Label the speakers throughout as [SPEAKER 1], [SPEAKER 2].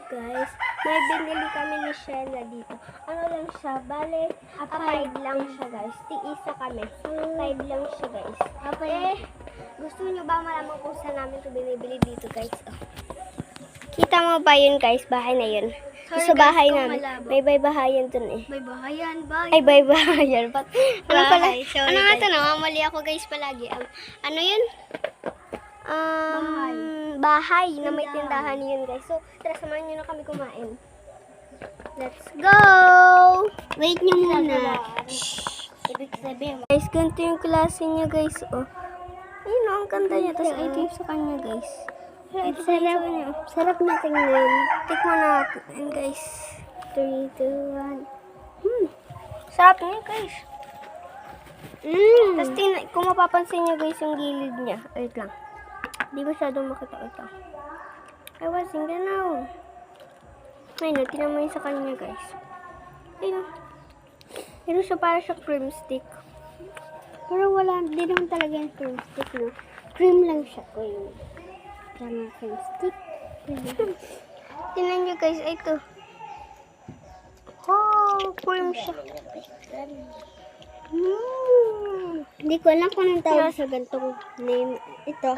[SPEAKER 1] guys, may binili kami ni Shena dito. Ano lang siya, bale, 5 lang siya guys. Tiisa kami. 5 lang siya guys. Gusto nyo ba malaman kung saan namin ito binibili dito guys? Oh. Kita mo ba yun guys? Bahay na yun. Sa bahay namin. May baybahayan dun eh.
[SPEAKER 2] Baybahayan, bahay.
[SPEAKER 1] Ay, baybahayan. Ano pala?
[SPEAKER 2] Sorry,
[SPEAKER 1] Ano nga
[SPEAKER 2] guys.
[SPEAKER 1] ito? Namamali ako guys palagi. Ano yun? Bahay na may tindahan yun guys. So, tara samahan nyo na kami kumain. Let's go!
[SPEAKER 2] Wait nyo muna. Ibig sabihin.
[SPEAKER 1] Guys, ganito yung klase niya guys. Oh. Ayun oh, ang ganda niya. Tapos ito yung sa kanya guys. Ito sarap.
[SPEAKER 2] Sarap na tingnan.
[SPEAKER 1] Tikman natin guys.
[SPEAKER 2] 3, 2, 1.
[SPEAKER 1] Sarap niya guys. Tapos kung mapapansin niyo guys yung gilid niya. Wait lang. Di masyadong makita ito. I wasn't ganaw. Ayun, tinan mo yun sa kanya guys. Ayun. Pero siya para siya cream stick.
[SPEAKER 2] Pero wala, di naman talaga yung cream stick, no? Cream lang siya. Parang cream stick.
[SPEAKER 1] Tingnan nyo guys, ito. Oh, cream siya.
[SPEAKER 2] Hindi ko alam kung anong tawag sa ganitong name. Ito.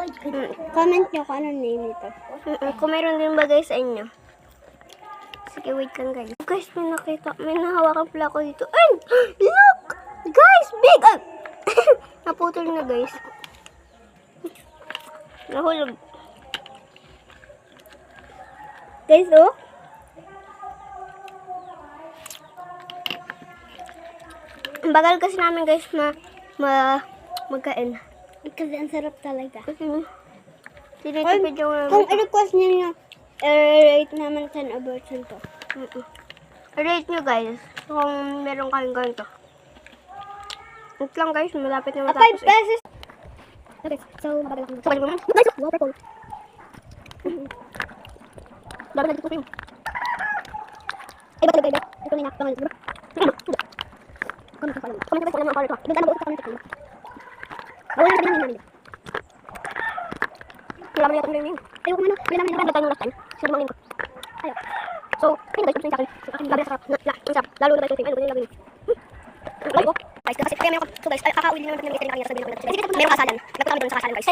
[SPEAKER 2] Comment nyo kung anong name ito.
[SPEAKER 1] Kung meron din ba guys sa inyo. Sige, wait lang guys. Guys, may nakita. May nahawakan pala ako dito. Ay! Look! Guys, big! Ay! Naputol na guys. Nahulog.
[SPEAKER 2] Guys, oh.
[SPEAKER 1] Ang bagal kasi namin guys magkain.
[SPEAKER 2] Kasi ang sarap talaga.
[SPEAKER 1] Kasi tinitipid yung
[SPEAKER 2] Kung i-request nyo, rate naman 10 over 10 to.
[SPEAKER 1] rate nyo guys kung meron kayong ganito. Ito lang guys, malapit na
[SPEAKER 2] 5
[SPEAKER 1] matapos eh.
[SPEAKER 2] pesos. Okay, so bagal ako.
[SPEAKER 1] So, balik mo naman.
[SPEAKER 2] Guys, water cold.
[SPEAKER 1] Dapat na dito ko yung.
[SPEAKER 2] Ay, bagal. Ito na yung pangalan. Comment ko lang.
[SPEAKER 1] Comment ko lang ang color ko.
[SPEAKER 2] Bigyan na comment ko. Wala na sabihin namin.
[SPEAKER 1] Wala man yung ring.
[SPEAKER 2] Ayoko na. Wala namin
[SPEAKER 1] Dapat tayo yung last time. Sino mang lingko.
[SPEAKER 2] Ayaw.
[SPEAKER 1] So, ayun guys, yung sa akin. Labi na sarap. Lalo na guys, yung ano yung lagi. Guys, kasi kaya meron ko. So guys, kakauwi din naman ng mga kanina sabihin ko. Meron kasalan. Nagpunta kami doon sa kasalan guys.